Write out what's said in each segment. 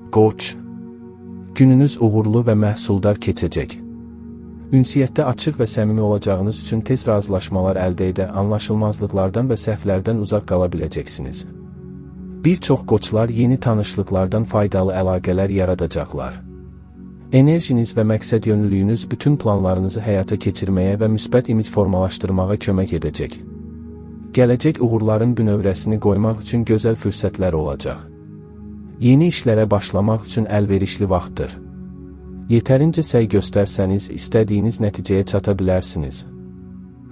Qoç, gününüz uğurlu və məhsuldar keçəcək. Ünsiyyətdə açıq və səmimi olacağınız üçün tez razılaşmalar əldə edə, anlaşılmazlıqlardan və səhvlərdən uzaq qala biləcəksiniz. Bir çox qoçlar yeni tanışlıqlardan faydalı əlaqələr yaradacaqlar. Enerjiniz və məqsədyönlülüyünüz bütün planlarınızı həyata keçirməyə və müsbət imid formalaşdırmağa kömək edəcək. Gələcək uğurların bünövrəsini qoymaq üçün gözəl fürsətlər olacaq. Yeni işlərə başlamaq üçün əlverişli vaxtdır. Yetərincə səy göstərsəniz, istədiyiniz nəticəyə çata bilərsiniz.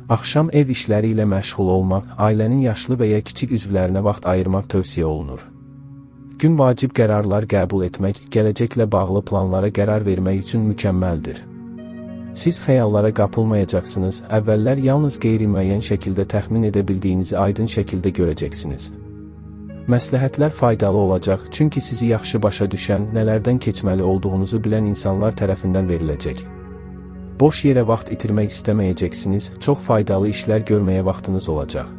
Axşam ev işləri ilə məşğul olmaq, ailənin yaşlı və ya kiçik üzvlərinə vaxt ayırmaq tövsiyə olunur. Gün vacib qərarlar qəbul etmək, gələcəklə bağlı planlara qərar vermək üçün mükəmməldir. Siz xəyallara qapılmayacaqsınız, əvvəllər yalnız qeyri-müəyyən şəkildə təxmin edə bildiyinizi aydın şəkildə görəcəksiniz. Məsləhətlər faydalı olacaq, çünki sizi yaxşı başa düşən, nələrdən keçməli olduğunuzu bilən insanlar tərəfindən veriləcək. Boş yerə vaxt itirmək istəməyəcəksiniz, çox faydalı işlər görməyə vaxtınız olacaq.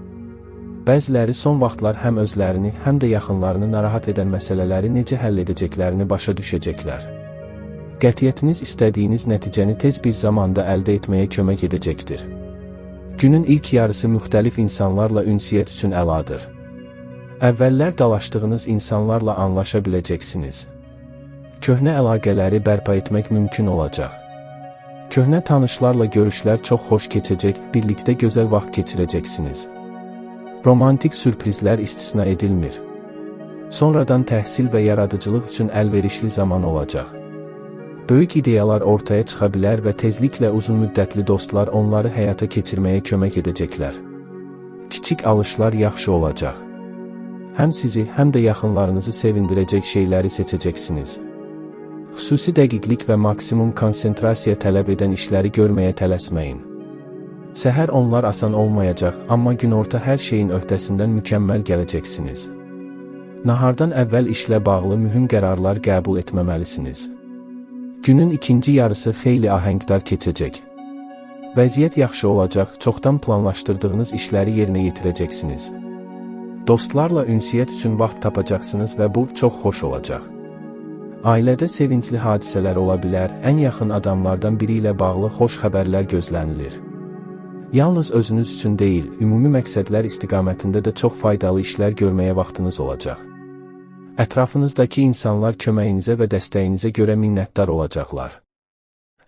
Bəziləri son vaxtlar həm özlərini, həm də yaxınlarını narahat edən məsələləri necə həll edəcəklərini başa düşəcəklər. Qətiyyətiniz istədiyiniz nəticəni tez bir zamanda əldə etməyə kömək edəcəkdir. Günün ilk yarısı müxtəlif insanlarla ünsiyyət üçün əladır. Əvvəllər dalaşdığınız insanlarla anlaşa biləcəksiniz. Köhnə əlaqələri bərpa etmək mümkün olacaq. Köhnə tanışlarla görüşlər çox xoş keçəcək, birlikdə gözəl vaxt keçirəcəksiniz. Romantik sürprizlər istisna edilmir. Sonradan təhsil və yaradıcılıq üçün əlverişli zaman olacaq. Böyük ideyalar ortaya çıxa bilər və tezliklə uzun müddətli dostlar onları həyata keçirməyə kömək edəcəklər. Kiçik alışlar yaxşı olacaq. Həm sizi, həm də yaxınlarınızı sevindirəcək şeyləri seçəcəksiniz. Xüsusi dəqiqlik və maksimum konsentrasiya tələb edən işləri görməyə tələsməyin. Səhər onlar asan olmayacaq, amma günorta hər şeyin öhdəsindən mükəmməl gələcəksiniz. Nahardan əvvəl işlə bağlı mühüm qərarlar qəbul etməməlisiniz. Günün ikinci yarısı xeyli ahəngdar keçəcək. Vəziyyət yaxşı olacaq, çoxdan planlaşdırdığınız işləri yerinə yetirəcəksiniz. Dostlarla ünsiyyət üçün vaxt tapacaqsınız və bu çox xoş olacaq. Ailədə sevincli hadisələr ola bilər, ən yaxın adamlardan biri ilə bağlı xoş xəbərlər gözlənilir. Yalnız özünüz üçün deyil, ümumi məqsədlər istiqamətində də çox faydalı işlər görməyə vaxtınız olacaq. Ətrafınızdakı insanlar köməyinizə və dəstəyinizə görə minnətdar olacaqlar.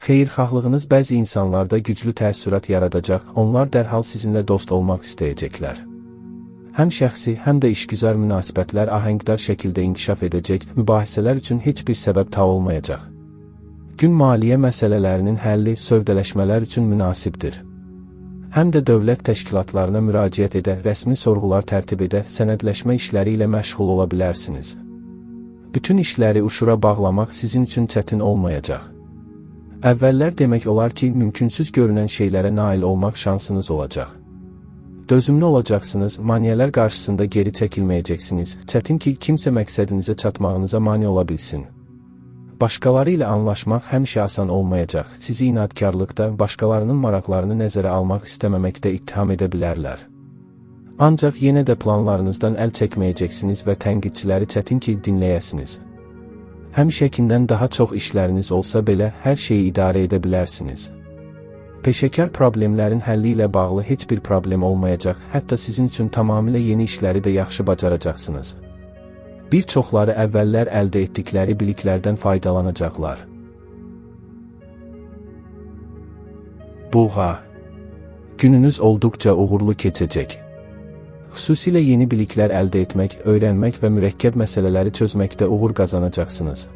Xeyirxahlığınız bəzi insanlarda güclü təəssürat yaradacaq, onlar dərhal sizinlə dost olmaq istəyəcəklər. Həm şəxsi, həm də işgüzar münasibətlər ahəngdar şəkildə inkişaf edəcək, mübahisələr üçün heç bir səbəb olmayacaq. Gün maliyyə məsələlərinin həlli, sövdələşmələr üçün münasibdir. Həm də dövlət təşkilatlarına müraciət edə, rəsmi sorğular tərtib edə, sənədləşmə işləri ilə məşğul ola bilərsiniz. Bütün işləri uçura bağlamaq sizin üçün çətin olmayacaq. Əvvəllər demək olar ki, mümkünsüz görünən şeylərə nail olmaq şansınız olacaq. Dözümlü olacaqsınız, maneələr qarşısında geri çəkilməyəcəksiniz, çətin ki, kimsə məqsədinizə çatmağınıza mane ola bilsin. Başqaları ilə anlaşmaq həmişə asan olmayacaq, sizi inadkarlıqda, başqalarının maraqlarını nəzərə almaq istəməməkdə ittiham edə bilərlər. Ancaq yenə də planlarınızdan əl çəkməyəcəksiniz və tənqidçiləri çətin ki, dinləyəsiniz. Həmişəkindən daha çox işləriniz olsa belə, hər şeyi idarə edə bilərsiniz. Peşəkar problemlərin həlli ilə bağlı heç bir problem olmayacaq, hətta sizin üçün tamamilə yeni işləri də yaxşı bacaracaqsınız. Bir çoxları əvvəllər əldə etdikləri biliklərdən faydalanacaqlar. Buğa, gününüz olduqca uğurlu keçəcək. Xüsusilə yeni biliklər əldə etmək, öyrənmək və mürəkkəb məsələləri çözməkdə uğur qazanacaqsınız.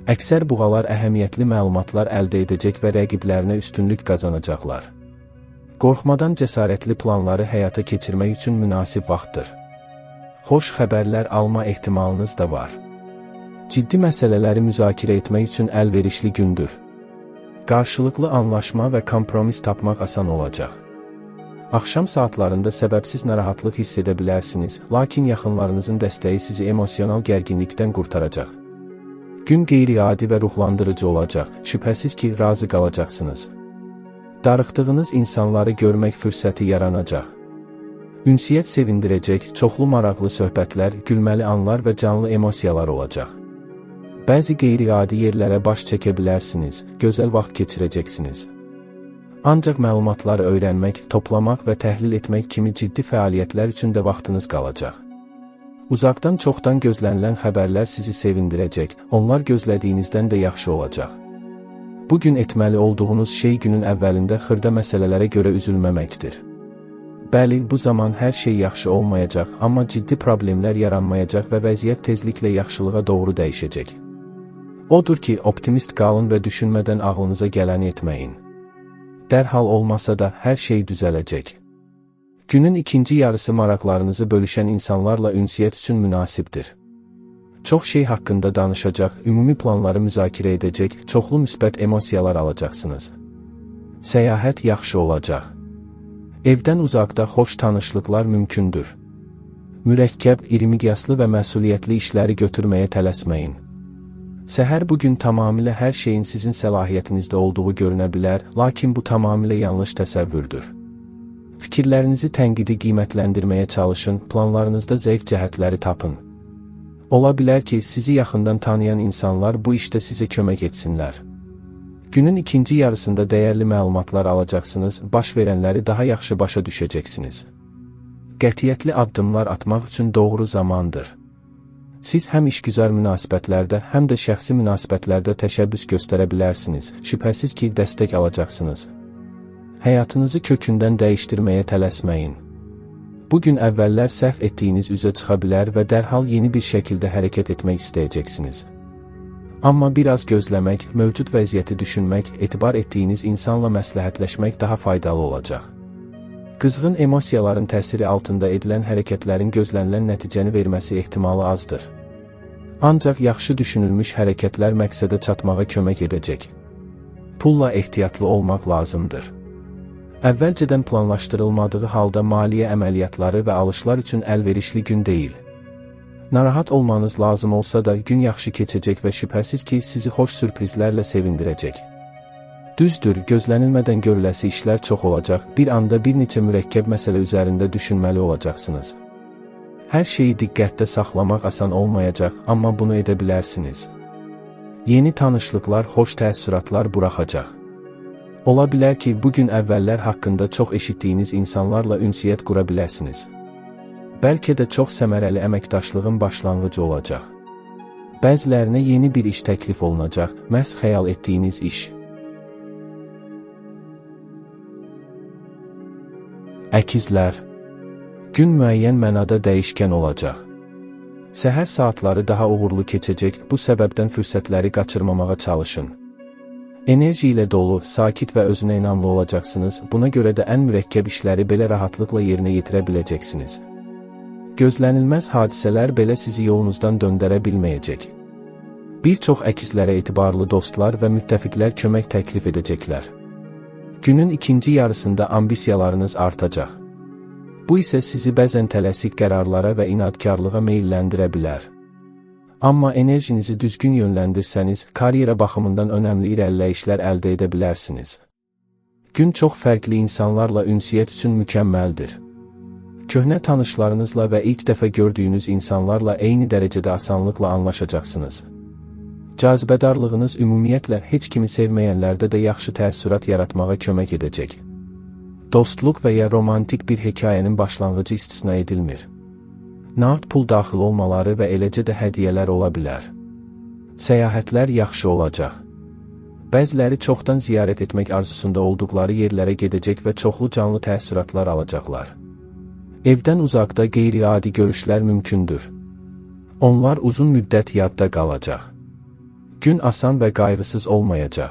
Əksər buğalar əhəmiyyətli məlumatlar əldə edəcək və rəqiblərinə üstünlük qazanacaqlar. Qorxmadan cəsarətli planları həyata keçirmək üçün münasib vaxtdır. Xoş xəbərlər alma ehtimalınız da var. Ciddi məsələləri müzakirə etmək üçün əlverişli gündür. Qarşılıqlı anlaşma və kompromis tapmaq asan olacaq. Axşam saatlarında səbəbsiz narahatlıq hiss edə bilərsiniz, lakin yaxınlarınızın dəstəyi sizi emosional gərginlikdən qurtaracaq. Gün qeyri-adi və ruhlandırıcı olacaq, şübhəsiz ki, razı qalacaqsınız. Darıxdığınız insanları görmək fürsəti yaranacaq. Ünsiyyət sevindirəcək, çoxlu maraqlı söhbətlər, gülməli anlar və canlı emosiyalar olacaq. Bəzi qeyri-adi yerlərə baş çəkə bilərsiniz, gözəl vaxt keçirəcəksiniz. Ancaq məlumatları öyrənmək, toplamaq və təhlil etmək kimi ciddi fəaliyyətlər üçün də vaxtınız qalacaq. Uzaqdan çoxdan gözlənilən xəbərlər sizi sevindirəcək, onlar gözlədiyinizdən də yaxşı olacaq. Bugün etməli olduğunuz şey günün əvvəlində xırda məsələlərə görə üzülməməkdir. Bəli, bu zaman hər şey yaxşı olmayacaq, amma ciddi problemlər yaranmayacaq və vəziyyət tezliklə yaxşılığa doğru dəyişəcək. Odur ki, optimist qalın və düşünmədən ağlınıza gələni etməyin. Dərhal olmasa da hər şey düzələcək. Günün ikinci yarısı maraqlarınızı bölüşən insanlarla ünsiyyət üçün münasibdir. Çox şey haqqında danışacaq, ümumi planları müzakirə edəcək, çoxlu müsbət emosiyalar alacaqsınız. Səyahət yaxşı olacaq. Evdən uzaqda xoş tanışlıqlar mümkündür. Mürəkkəb, iri miqyaslı və məsuliyyətli işləri götürməyə tələsməyin. Səhər bugün tamamilə hər şeyin sizin səlahiyyətinizdə olduğu görünə bilər, lakin bu tamamilə yanlış təsəvvürdür. Fikirlərinizi tənqidi qiymətləndirməyə çalışın, planlarınızda zəif cəhətləri tapın. Ola bilər ki, sizi yaxından tanıyan insanlar bu işdə sizə kömək etsinlər. Günün ikinci yarısında dəyərli məlumatlar alacaqsınız, baş verənləri daha yaxşı başa düşəcəksiniz. Qətiyyətli addımlar atmaq üçün doğru zamandır. Siz həm işgüzar münasibətlərdə, həm də şəxsi münasibətlərdə təşəbbüs göstərə bilərsiniz, şübhəsiz ki, dəstək alacaqsınız. Həyatınızı kökündən dəyişdirməyə tələsməyin. Bugün əvvəllər səhv etdiyiniz üzə çıxa bilər və dərhal yeni bir şəkildə hərəkət etmək istəyəcəksiniz. Amma biraz gözləmək, mövcud vəziyyəti düşünmək, etibar etdiyiniz insanla məsləhətləşmək daha faydalı olacaq. Qızğın emosiyaların təsiri altında edilən hərəkətlərin gözlənilən nəticəni verməsi ehtimalı azdır. Ancaq yaxşı düşünülmüş hərəkətlər məqsədə çatmağa kömək edəcək. Pulla ehtiyatlı olmaq lazımdır. Əvvəlcədən planlaşdırılmadığı halda maliyyə əməliyyatları və alışlar üçün əlverişli gün deyil. Narahat olmanız lazım olsa da gün yaxşı keçəcək və şübhəsiz ki, sizi xoş sürprizlərlə sevindirəcək. Düzdür, gözlənilmədən görüləsi işlər çox olacaq, bir anda bir neçə mürəkkəb məsələ üzərində düşünməli olacaqsınız. Hər şeyi diqqətdə saxlamaq asan olmayacaq, amma bunu edə bilərsiniz. Yeni tanışlıqlar, xoş təəssüratlar buraxacaq. Ola bilər ki, bugün əvvəllər haqqında çox eşitdiyiniz insanlarla ünsiyyət qura biləsiniz. Bəlkə də çox səmərəli əməkdaşlığın başlanğıcı olacaq. Bəzilərinə yeni bir iş təklif olunacaq, məhz xəyal etdiyiniz iş. Əkizlər. Gün müəyyən mənada dəyişkən olacaq. Səhər saatları daha uğurlu keçəcək, bu səbəbdən fürsətləri qaçırmamağa çalışın. Enerji ilə dolu, sakit və özünə inamlı olacaqsınız, buna görə də ən mürəkkəb işləri belə rahatlıqla yerinə yetirə biləcəksiniz. Gözlənilməz hadisələr belə sizi yolunuzdan döndərə bilməyəcək. Bir çox əkizlərə etibarlı dostlar və müttəfiqlər kömək təklif edəcəklər. Günün ikinci yarısında ambisiyalarınız artacaq. Bu isə sizi bəzən tələsik qərarlara və inadkarlığa meyləndirə bilər. Amma enerjinizi düzgün yönləndirsəniz, karyera baxımından önəmli irəliləyişlər əldə edə bilərsiniz. Gün çox fərqli insanlarla ünsiyyət üçün mükəmməldir. Köhnə tanışlarınızla və ilk dəfə gördüyünüz insanlarla eyni dərəcədə asanlıqla anlaşacaqsınız. Cazibədarlığınız ümumiyyətlə heç kimi sevməyənlərdə də yaxşı təəssürat yaratmağa kömək edəcək. Dostluq və ya romantik bir hekayənin başlanğıcı istisna edilmir. Nağd pul daxil olmaları və eləcə də hədiyyələr ola bilər. Səyahətlər yaxşı olacaq. Bəziləri çoxdan ziyarət etmək arzusunda olduqları yerlərə gedəcək və çoxlu canlı təəssüratlar alacaqlar. Evdən uzaqda qeyri-adi görüşlər mümkündür. Onlar uzun müddət yadda qalacaq. Gün asan və qayğısız olmayacaq.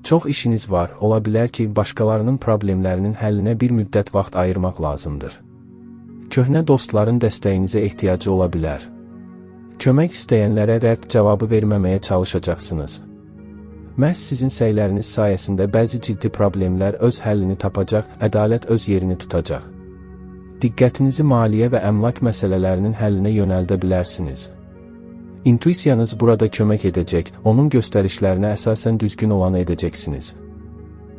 Çox işiniz var, ola bilər ki, başqalarının problemlərinin həllinə bir müddət vaxt ayırmaq lazımdır. Köhnə dostların dəstəyinizə ehtiyacı ola bilər. Kömək istəyənlərə rədd cavabı verməməyə çalışacaqsınız. Məhz sizin səyləriniz sayəsində bəzi ciddi problemlər öz həllini tapacaq, ədalət öz yerini tutacaq. Diqqətinizi maliyyə və əmlak məsələlərinin həllinə yönəldə bilərsiniz. İntuisiyanız burada kömək edəcək, onun göstərişlərinə əsasən düzgün olanı edəcəksiniz.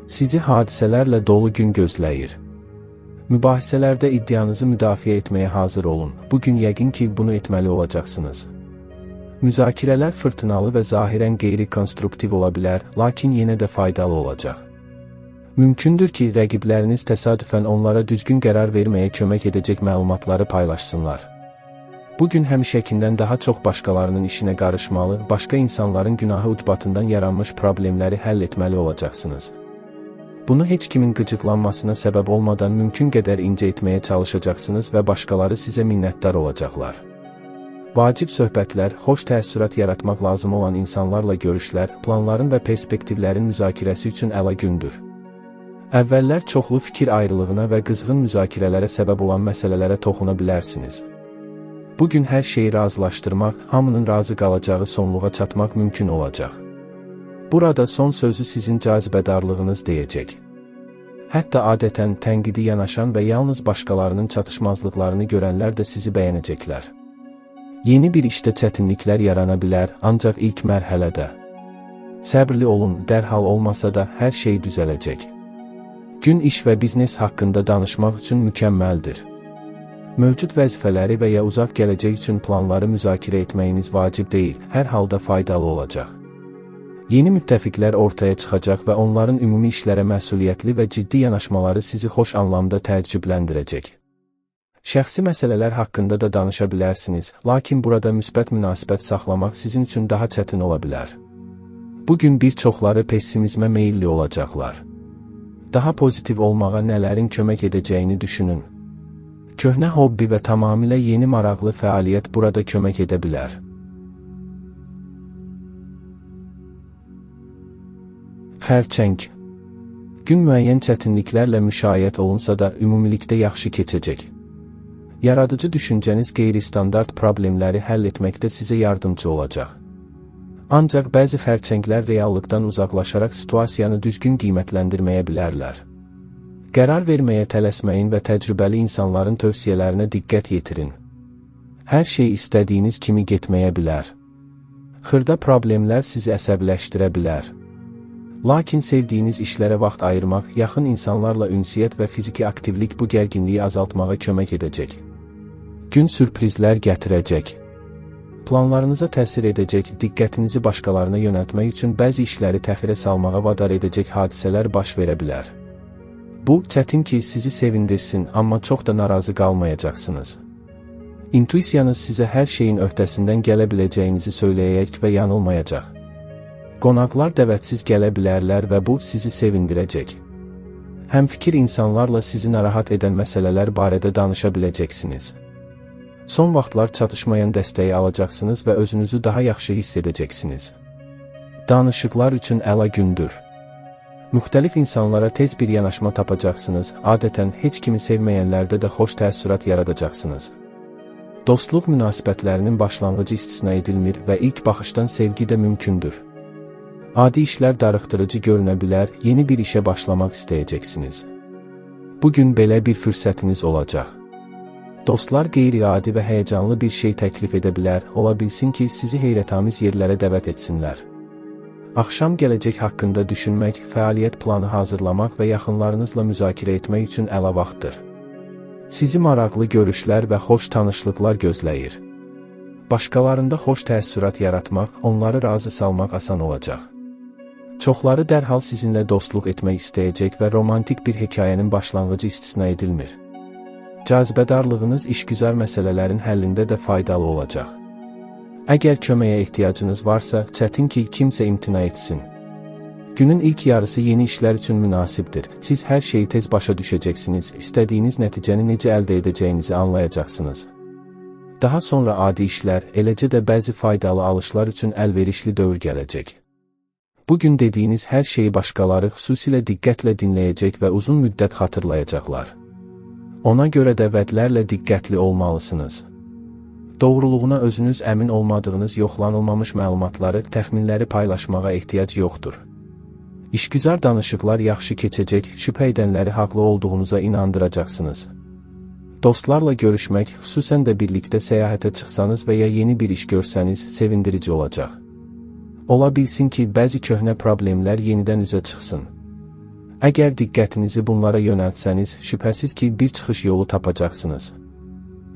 Sizi hadisələrlə dolu gün gözləyir. Mübahisələrdə iddianızı müdafiə etməyə hazır olun. Bugün yəqin ki, bunu etməli olacaqsınız. Müzakirələr fırtınalı və zahirən qeyri-konstruktiv ola bilər, lakin yenə də faydalı olacaq. Mümkündür ki, rəqibləriniz təsadüfən onlara düzgün qərar verməyə kömək edəcək məlumatları paylaşsınlar. Bugün həmişəkindən daha çox başqalarının işinə qarışmalı, başqa insanların günahı ucbatından yaranmış problemləri həll etməli olacaqsınız. Bunu heç kimin qıcıqlanmasına səbəb olmadan mümkün qədər incə etməyə çalışacaqsınız və başqaları sizə minnətdar olacaqlar. Vacib söhbətlər, xoş təəssürat yaratmaq lazım olan insanlarla görüşlər, planların və perspektivlərin müzakirəsi üçün əla gündür. Əvvəllər çoxlu fikir ayrılığına və qızğın müzakirələrə səbəb olan məsələlərə toxuna bilərsiniz. Bugün hər şeyi razılaşdırmaq, hamının razı qalacağı sonluğa çatmaq mümkün olacaq. Burada son sözü sizin cazibədarlığınız deyəcək. Hətta adətən tənqidi yanaşan və yalnız başqalarının çatışmazlıqlarını görənlər də sizi bəyənəcəklər. Yeni bir işdə çətinliklər yarana bilər, ancaq ilk mərhələdə. Səbrli olun, dərhal olmasa da hər şey düzələcək. Gün iş və biznes haqqında danışmaq üçün mükəmməldir. Mövcud vəzifələri və ya uzaq gələcək üçün planları müzakirə etməyiniz vacib deyil, hər halda faydalı olacaq. Yeni müttəfiqlər ortaya çıxacaq və onların ümumi işlərə məsuliyyətli və ciddi yanaşmaları sizi xoş anlamda təəccübləndirəcək. Şəxsi məsələlər haqqında da danışa bilərsiniz, lakin burada müsbət münasibət saxlamaq sizin üçün daha çətin ola bilər. Bugün bir çoxları pessimizmə meyilli olacaqlar. Daha pozitiv olmağa nələrin kömək edəcəyini düşünün. Köhnə hobbi və tamamilə yeni maraqlı fəaliyyət burada kömək edə bilər. Xərçəng. Gün müəyyən çətinliklərlə müşayiət olunsa da ümumilikdə yaxşı keçəcək. Yaradıcı düşüncəniz qeyri-standart problemləri həll etməkdə sizə yardımcı olacaq. Ancaq bəzi xərçənglər reallıqdan uzaqlaşaraq situasiyanı düzgün qiymətləndirməyə bilərlər. Qərar verməyə tələsməyin və təcrübəli insanların tövsiyələrinə diqqət yetirin. Hər şey istədiyiniz kimi getməyə bilər. Xırda problemlər sizi əsəbləşdirə bilər. Lakin sevdiyiniz işlərə vaxt ayırmaq, yaxın insanlarla ünsiyyət və fiziki aktivlik bu gərginliyi azaltmağa kömək edəcək. Gün sürprizlər gətirəcək. Planlarınıza təsir edəcək, diqqətinizi başqalarına yönəltmək üçün bəzi işləri təxirə salmağa vadar edəcək hadisələr baş verə bilər. Bu, çətin ki, sizi sevindirsin, amma çox da narazı qalmayacaqsınız. İntuisiyanız sizə hər şeyin öhdəsindən gələ biləcəyinizi söyləyəcək və yanılmayacaq. Qonaqlar dəvətsiz gələ bilərlər və bu sizi sevindirəcək. Həmfikir insanlarla sizi narahat edən məsələlər barədə danışa biləcəksiniz. Son vaxtlar çatışmayan dəstəyi alacaqsınız və özünüzü daha yaxşı hiss edəcəksiniz. Danışıqlar üçün əla gündür. Müxtəlif insanlara tez bir yanaşma tapacaqsınız, adətən heç kimi sevməyənlərdə də xoş təəssürat yaradacaqsınız. Dostluq münasibətlərinin başlanğıcı istisna edilmir və ilk baxışdan sevgi də mümkündür. Adi işlər darıxdırıcı görünə bilər, yeni bir işə başlamaq istəyəcəksiniz. Bugün belə bir fürsətiniz olacaq. Dostlar qeyri-adi və həyəcanlı bir şey təklif edə bilər, ola bilsin ki, sizi heyrətamiz yerlərə dəvət etsinlər. Axşam gələcək haqqında düşünmək, fəaliyyət planı hazırlamaq və yaxınlarınızla müzakirə etmək üçün əla vaxtdır. Sizi maraqlı görüşlər və xoş tanışlıqlar gözləyir. Başqalarında xoş təəssürat yaratmaq, onları razı salmaq asan olacaq. Çoxları dərhal sizinlə dostluq etmək istəyəcək və romantik bir hekayənin başlanğıcı istisna edilmir. Cazibədarlığınız işgüzar məsələlərin həllində də faydalı olacaq. Əgər köməyə ehtiyacınız varsa, çətin ki, kimsə imtina etsin. Günün ilk yarısı yeni işlər üçün münasibdir. Siz hər şeyi tez başa düşəcəksiniz, istədiyiniz nəticəni necə əldə edəcəyinizi anlayacaqsınız. Daha sonra adi işlər, eləcə də bəzi faydalı alışlar üçün əlverişli dövr gələcək. Bugün dediyiniz hər şeyi başqaları xüsusilə diqqətlə dinləyəcək və uzun müddət xatırlayacaqlar. Ona görə də vədlərlə diqqətli olmalısınız. Doğruluğuna özünüz əmin olmadığınız yoxlanılmamış məlumatları, təxminləri paylaşmağa ehtiyac yoxdur. İşgüzar danışıqlar yaxşı keçəcək, şübhə edənləri haqlı olduğunuza inandıracaqsınız. Dostlarla görüşmək, xüsusən də birlikdə səyahətə çıxsanız və ya yeni bir iş görsəniz, sevindirici olacaq. Ola bilsin ki, bəzi köhnə problemlər yenidən üzə çıxsın. Əgər diqqətinizi bunlara yönəltsəniz, şübhəsiz ki, bir çıxış yolu tapacaqsınız.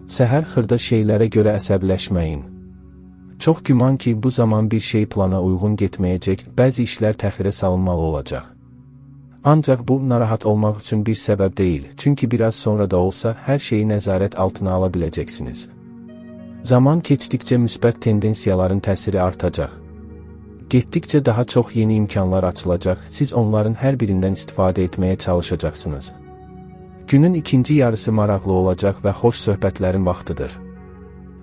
Səhər xırda şeylərə görə əsəbləşməyin. Çox güman ki, bu zaman bir şey plana uyğun getməyəcək, bəzi işlər təxirə salınmalı olacaq. Ancaq bu, narahat olmaq üçün bir səbəb deyil, çünki biraz sonra da olsa hər şeyi nəzarət altına ala biləcəksiniz. Zaman keçdikcə müsbət tendensiyaların təsiri artacaq. Getdikcə daha çox yeni imkanlar açılacaq, siz onların hər birindən istifadə etməyə çalışacaqsınız. Günün ikinci yarısı maraqlı olacaq və xoş söhbətlərin vaxtıdır.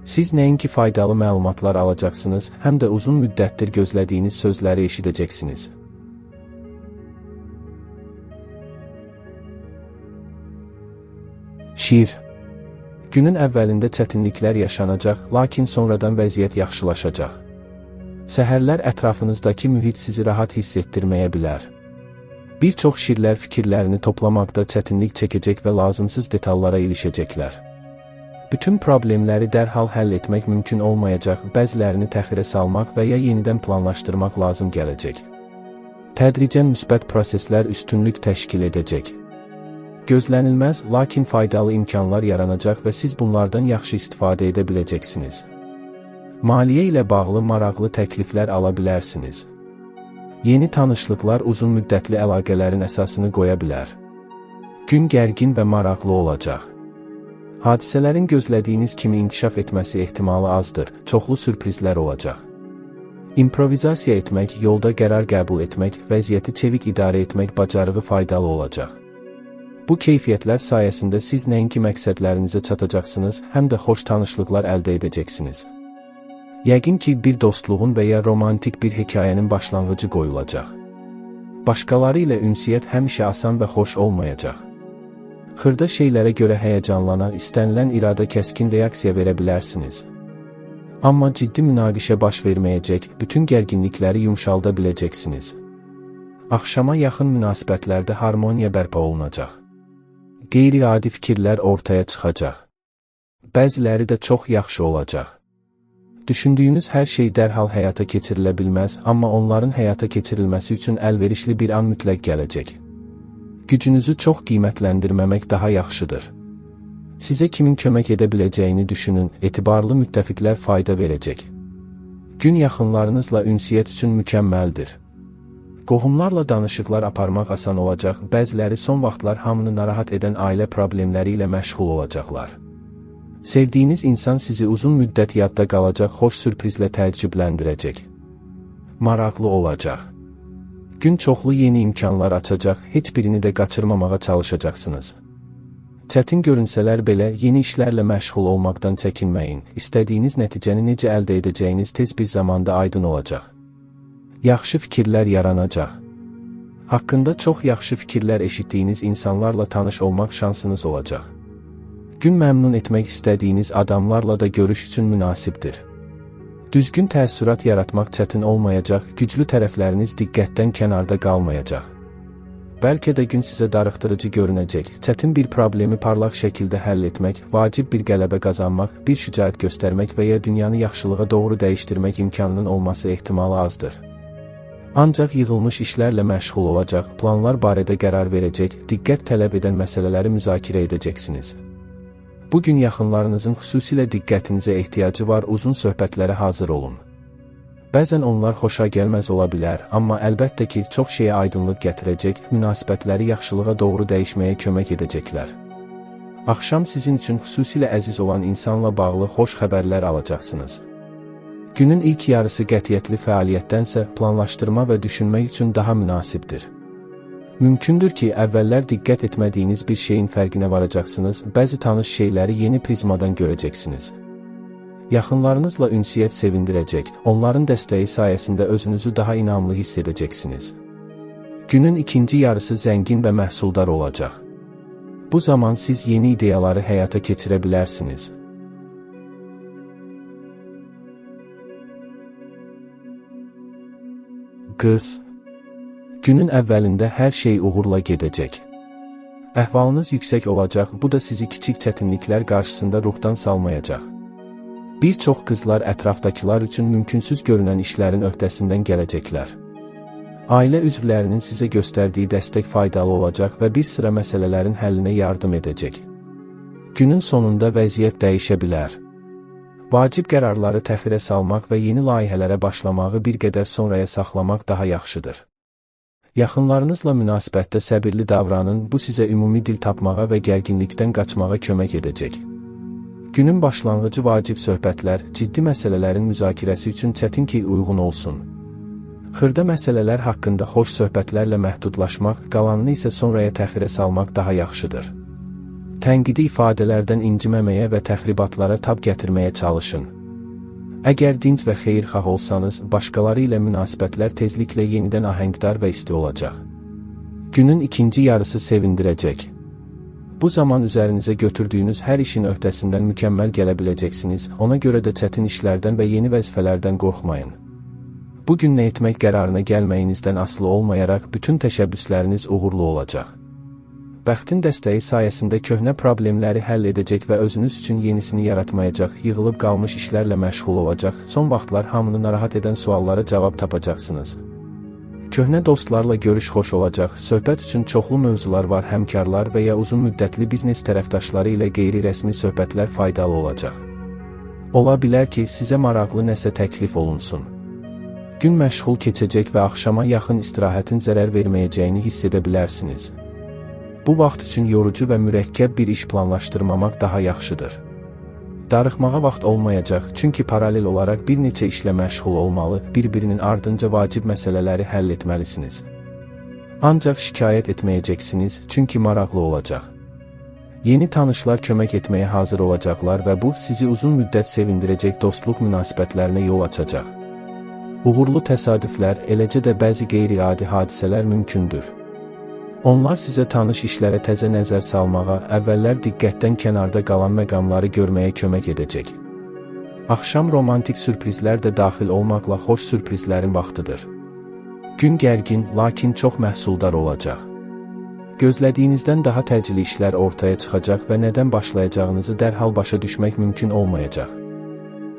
Siz nəinki faydalı məlumatlar alacaqsınız, həm də uzun müddətdir gözlədiyiniz sözləri eşidəcəksiniz. Şiir. Günün əvvəlində çətinliklər yaşanacaq, lakin sonradan vəziyyət yaxşılaşacaq. Səhərlər ətrafınızdakı mühit sizi rahat hiss etdirməyə bilər. Bir çox şirlər fikirlərini toplamaqda çətinlik çəkəcək və lazımsız detallara ilişəcəklər. Bütün problemləri dərhal həll etmək mümkün olmayacaq, bəzilərini təxirə salmaq və ya yenidən planlaşdırmaq lazım gələcək. Tədricən müsbət proseslər üstünlük təşkil edəcək. Gözlənilməz, lakin faydalı imkanlar yaranacaq və siz bunlardan yaxşı istifadə edə biləcəksiniz. Maliyyə ilə bağlı maraqlı təkliflər ala bilərsiniz. Yeni tanışlıqlar uzun müddətli əlaqələrin əsasını qoya bilər. Gün gərgin və maraqlı olacaq. Hadisələrin gözlədiyiniz kimi inkişaf etməsi ehtimalı azdır, çoxlu sürprizlər olacaq. İmprovizasiya etmək, yolda qərar qəbul etmək, vəziyyəti çevik idarə etmək bacarığı faydalı olacaq. Bu keyfiyyətlər sayəsində siz nəinki məqsədlərinizə çatacaqsınız, həm də xoş tanışlıqlar əldə edəcəksiniz. Yəqin ki, bir dostluğun və ya romantik bir hekayənin başlanğıcı qoyulacaq. Başqaları ilə ünsiyyət həmişə asan və xoş olmayacaq. Xırda şeylərə görə həyəcanlanan, istənilən irada kəskin reaksiya verə bilərsiniz. Amma ciddi münaqişə baş verməyəcək, bütün gərginlikləri yumşalda biləcəksiniz. Axşama yaxın münasibətlərdə harmoniya bərpa olunacaq. Qeyri-adi fikirlər ortaya çıxacaq. Bəziləri də çox yaxşı olacaq. Düşündüyünüz hər şey dərhal həyata keçirilə bilməz, amma onların həyata keçirilməsi üçün əlverişli bir an mütləq gələcək. Gücünüzü çox qiymətləndirməmək daha yaxşıdır. Sizə kimin kömək edə biləcəyini düşünün, etibarlı müttəfiqlər fayda verəcək. Gün yaxınlarınızla ünsiyyət üçün mükəmməldir. Qohumlarla danışıqlar aparmaq asan olacaq, bəziləri son vaxtlar hamını narahat edən ailə problemləri ilə məşğul olacaqlar. Sevdiyiniz insan sizi uzun müddət yadda qalacaq xoş sürprizlə təəccübləndirəcək. Maraqlı olacaq. Gün çoxlu yeni imkanlar açacaq, heç birini də qaçırmamağa çalışacaqsınız. Çətin görünsələr belə, yeni işlərlə məşğul olmaqdan çəkinməyin, istədiyiniz nəticəni necə əldə edəcəyiniz tez bir zamanda aydın olacaq. Yaxşı fikirlər yaranacaq. Haqqında çox yaxşı fikirlər eşitdiyiniz insanlarla tanış olmaq şansınız olacaq. Gün məmnun etmək istədiyiniz adamlarla da görüş üçün münasibdir. Düzgün təəssürat yaratmaq çətin olmayacaq, güclü tərəfləriniz diqqətdən kənarda qalmayacaq. Bəlkə də gün sizə darıxdırıcı görünəcək, çətin bir problemi parlaq şəkildə həll etmək, vacib bir qələbə qazanmaq, bir şücaət göstərmək və ya dünyanı yaxşılığa doğru dəyişdirmək imkanının olması ehtimalı azdır. Ancaq yığılmış işlərlə məşğul olacaq, planlar barədə qərar verəcək, diqqət tələb edən məsələləri müzakirə edəcəksiniz. Bugün yaxınlarınızın xüsusilə diqqətinizə ehtiyacı var, uzun söhbətlərə hazır olun. Bəzən onlar xoşa gəlməz ola bilər, amma əlbəttə ki, çox şeyə aydınlıq gətirəcək, münasibətləri yaxşılığa doğru dəyişməyə kömək edəcəklər. Axşam sizin üçün xüsusilə əziz olan insanla bağlı xoş xəbərlər alacaqsınız. Günün ilk yarısı qətiyyətli fəaliyyətdənsə planlaşdırma və düşünmək üçün daha münasibdir. Mümkündür ki, əvvəllər diqqət etmədiyiniz bir şeyin fərqinə varacaqsınız, bəzi tanış şeyləri yeni prizmadan görəcəksiniz. Yaxınlarınızla ünsiyyət sevindirəcək, onların dəstəyi sayəsində özünüzü daha inamlı hiss edəcəksiniz. Günün ikinci yarısı zəngin və məhsuldar olacaq. Bu zaman siz yeni ideyaları həyata keçirə bilərsiniz. Qız. Günün əvvəlində hər şey uğurla gedəcək. Əhvalınız yüksək olacaq, bu da sizi kiçik çətinliklər qarşısında ruhdan salmayacaq. Bir çox qızlar ətrafdakılar üçün mümkünsüz görünən işlərin öhdəsindən gələcəklər. Ailə üzvlərinin sizə göstərdiyi dəstək faydalı olacaq və bir sıra məsələlərin həllinə yardım edəcək. Günün sonunda vəziyyət dəyişə bilər. Vacib qərarları təxirə salmaq və yeni layihələrə başlamağı bir qədər sonraya saxlamaq daha yaxşıdır. Yaxınlarınızla münasibətdə səbirli davranın, bu sizə ümumi dil tapmağa və gərginlikdən qaçmağa kömək edəcək. Günün başlanğıcı vacib söhbətlər, ciddi məsələlərin müzakirəsi üçün çətin ki uyğun olsun. Xırda məsələlər haqqında xoş söhbətlərlə məhdudlaşmaq, qalanını isə sonraya təxirə salmaq daha yaxşıdır. Tənqidi ifadələrdən inciməməyə və təxribatlara tab gətirməyə çalışın. Əgər dinc və xeyirxah olsanız, başqaları ilə münasibətlər tezliklə yenidən ahəngdar və isti olacaq. Günün ikinci yarısı sevindirəcək. Bu zaman üzərinizə götürdüyünüz hər işin öhdəsindən mükəmməl gələ biləcəksiniz, ona görə də çətin işlərdən və yeni vəzifələrdən qorxmayın. Bugün nə etmək qərarına gəlməyinizdən asılı olmayaraq bütün təşəbbüsləriniz uğurlu olacaq. Bəxtin dəstəyi sayəsində köhnə problemləri həll edəcək və özünüz üçün yenisini yaratmayacaq, yığılıb qalmış işlərlə məşğul olacaq, son vaxtlar hamını narahat edən suallara cavab tapacaqsınız. Köhnə dostlarla görüş xoş olacaq, söhbət üçün çoxlu mövzular var, həmkarlar və ya uzun müddətli biznes tərəfdaşları ilə qeyri-rəsmi söhbətlər faydalı olacaq. Ola bilər ki, sizə maraqlı nəsə təklif olunsun. Gün məşğul keçəcək və axşama yaxın istirahətin zərər verməyəcəyini hiss edə bilərsiniz. Bu vaxt üçün yorucu və mürəkkəb bir iş planlaşdırmamaq daha yaxşıdır. Darıxmağa vaxt olmayacaq, çünki paralel olaraq bir neçə işlə məşğul olmalı, bir-birinin ardınca vacib məsələləri həll etməlisiniz. Ancaq şikayət etməyəcəksiniz, çünki maraqlı olacaq. Yeni tanışlar kömək etməyə hazır olacaqlar və bu, sizi uzun müddət sevindirəcək dostluq münasibətlərinə yol açacaq. Uğurlu təsadüflər, eləcə də bəzi qeyri-adi hadisələr mümkündür. Onlar sizə tanış işlərə təzə nəzər salmağa, əvvəllər diqqətdən kənarda qalan məqamları görməyə kömək edəcək. Axşam romantik sürprizlər də daxil olmaqla xoş sürprizlərin vaxtıdır. Gün gərgin, lakin çox məhsuldar olacaq. Gözlədiyinizdən daha təcili işlər ortaya çıxacaq və nədən başlayacağınızı dərhal başa düşmək mümkün olmayacaq.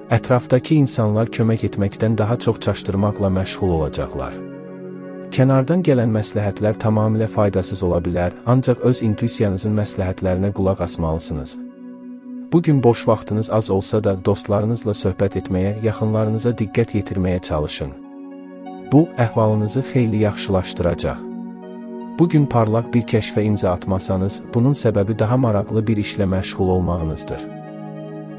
Ətrafdakı insanlar kömək etməkdən daha çox çaşdırmaqla məşğul olacaqlar. Kənardan gələn məsləhətlər tamamilə faydasız ola bilər, ancaq öz intuisiyanızın məsləhətlərinə qulaq asmalısınız. Bugün boş vaxtınız az olsa da dostlarınızla söhbət etməyə, yaxınlarınıza diqqət yetirməyə çalışın. Bu, əhvalınızı xeyli yaxşılaşdıracaq. Bugün parlaq bir kəşfə imza atmasanız, bunun səbəbi daha maraqlı bir işlə məşğul olmağınızdır.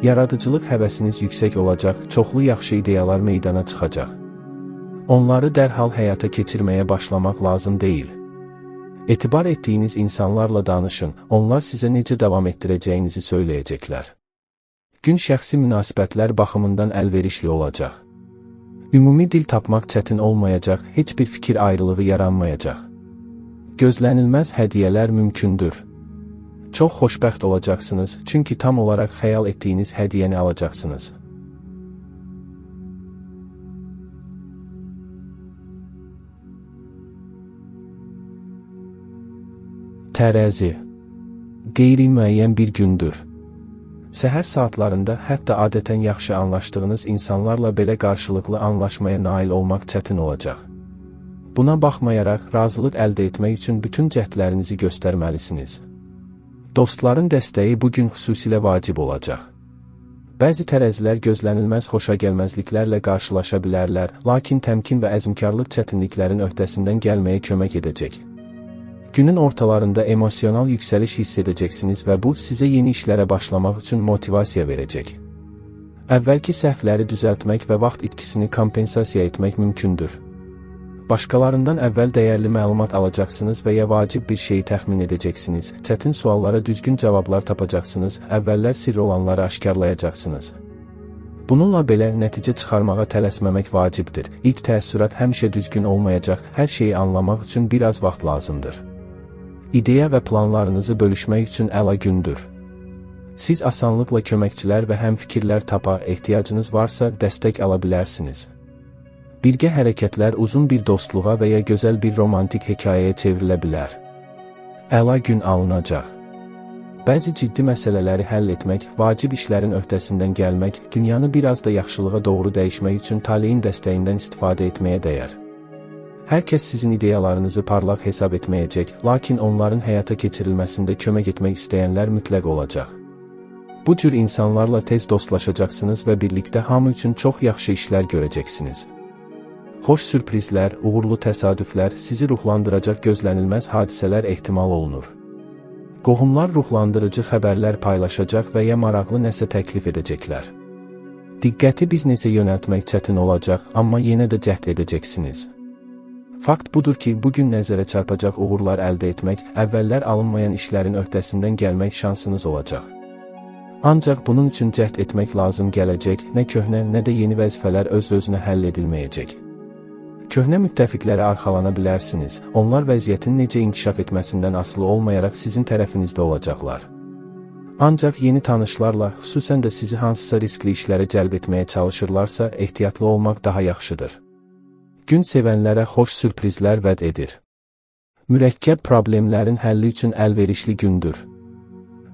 Yaradıcılıq həvəsiniz yüksək olacaq, çoxlu yaxşı ideyalar meydana çıxacaq. Onları dərhal həyata keçirməyə başlamaq lazım deyil. Etibar etdiyiniz insanlarla danışın, onlar sizə necə davam etdirəcəyinizi söyləyəcəklər. Gün şəxsi münasibətlər baxımından əlverişli olacaq. Ümumi dil tapmaq çətin olmayacaq, heç bir fikir ayrılığı yaranmayacaq. Gözlənilməz hədiyyələr mümkündür. Çox xoşbəxt olacaqsınız, çünki tam olaraq xəyal etdiyiniz hədiyyəni alacaqsınız. Tərəzi. Qeyri-müəyyən bir gündür. Səhər saatlarında hətta adətən yaxşı anlaşdığınız insanlarla belə qarşılıqlı anlaşmaya nail olmaq çətin olacaq. Buna baxmayaraq, razılıq əldə etmək üçün bütün cəhdlərinizi göstərməlisiniz. Dostların dəstəyi bugün xüsusilə vacib olacaq. Bəzi tərəzilər gözlənilməz xoşagəlməzliklərlə qarşılaşa bilərlər, lakin təmkin və əzmkarlıq çətinliklərin öhdəsindən gəlməyə kömək edəcək. Günün ortalarında emosional yüksəliş hiss edəcəksiniz və bu, sizə yeni işlərə başlamaq üçün motivasiya verəcək. Əvvəlki səhvləri düzəltmək və vaxt itkisini kompensasiya etmək mümkündür. Başqalarından əvvəl dəyərli məlumat alacaqsınız və ya vacib bir şeyi təxmin edəcəksiniz, çətin suallara düzgün cavablar tapacaqsınız, əvvəllər sirr olanları aşkarlayacaqsınız. Bununla belə, nəticə çıxarmağa tələsməmək vacibdir. İlk təəssürat həmişə düzgün olmayacaq, hər şeyi anlamaq üçün biraz vaxt lazımdır. İdeya və planlarınızı bölüşmək üçün əla gündür. Siz asanlıqla köməkçilər və həmfikirlər tapa, ehtiyacınız varsa dəstək ala bilərsiniz. Birgə hərəkətlər uzun bir dostluğa və ya gözəl bir romantik hekayəyə çevrilə bilər. Əla gün alınacaq. Bəzi ciddi məsələləri həll etmək, vacib işlərin öhdəsindən gəlmək, dünyanı biraz da yaxşılığa doğru dəyişmək üçün taleyin dəstəyindən istifadə etməyə dəyər. Hər kəs sizin ideyalarınızı parlaq hesab etməyəcək, lakin onların həyata keçirilməsində kömək etmək istəyənlər mütləq olacaq. Bu cür insanlarla tez dostlaşacaqsınız və birlikdə hamı üçün çox yaxşı işlər görəcəksiniz. Xoş sürprizlər, uğurlu təsadüflər, sizi ruhlandıracaq gözlənilməz hadisələr ehtimal olunur. Qohumlar ruhlandırıcı xəbərlər paylaşacaq və ya maraqlı nəsə təklif edəcəklər. Diqqəti biznesə yönəltmək çətin olacaq, amma yenə də cəhd edəcəksiniz. Fakt budur ki, bugün nəzərə çarpacaq uğurlar əldə etmək, əvvəllər alınmayan işlərin öhdəsindən gəlmək şansınız olacaq. Ancaq bunun üçün cəhd etmək lazım gələcək, nə köhnə, nə də yeni vəzifələr öz-özünə həll edilməyəcək. Köhnə müttəfiqlərə arxalana bilərsiniz, onlar vəziyyətin necə inkişaf etməsindən asılı olmayaraq sizin tərəfinizdə olacaqlar. Ancaq yeni tanışlarla, xüsusən də sizi hansısa riskli işlərə cəlb etməyə çalışırlarsa, ehtiyatlı olmaq daha yaxşıdır. Gün sevənlərə xoş sürprizlər vəd edir. Mürəkkəb problemlərin həlli üçün əlverişli gündür.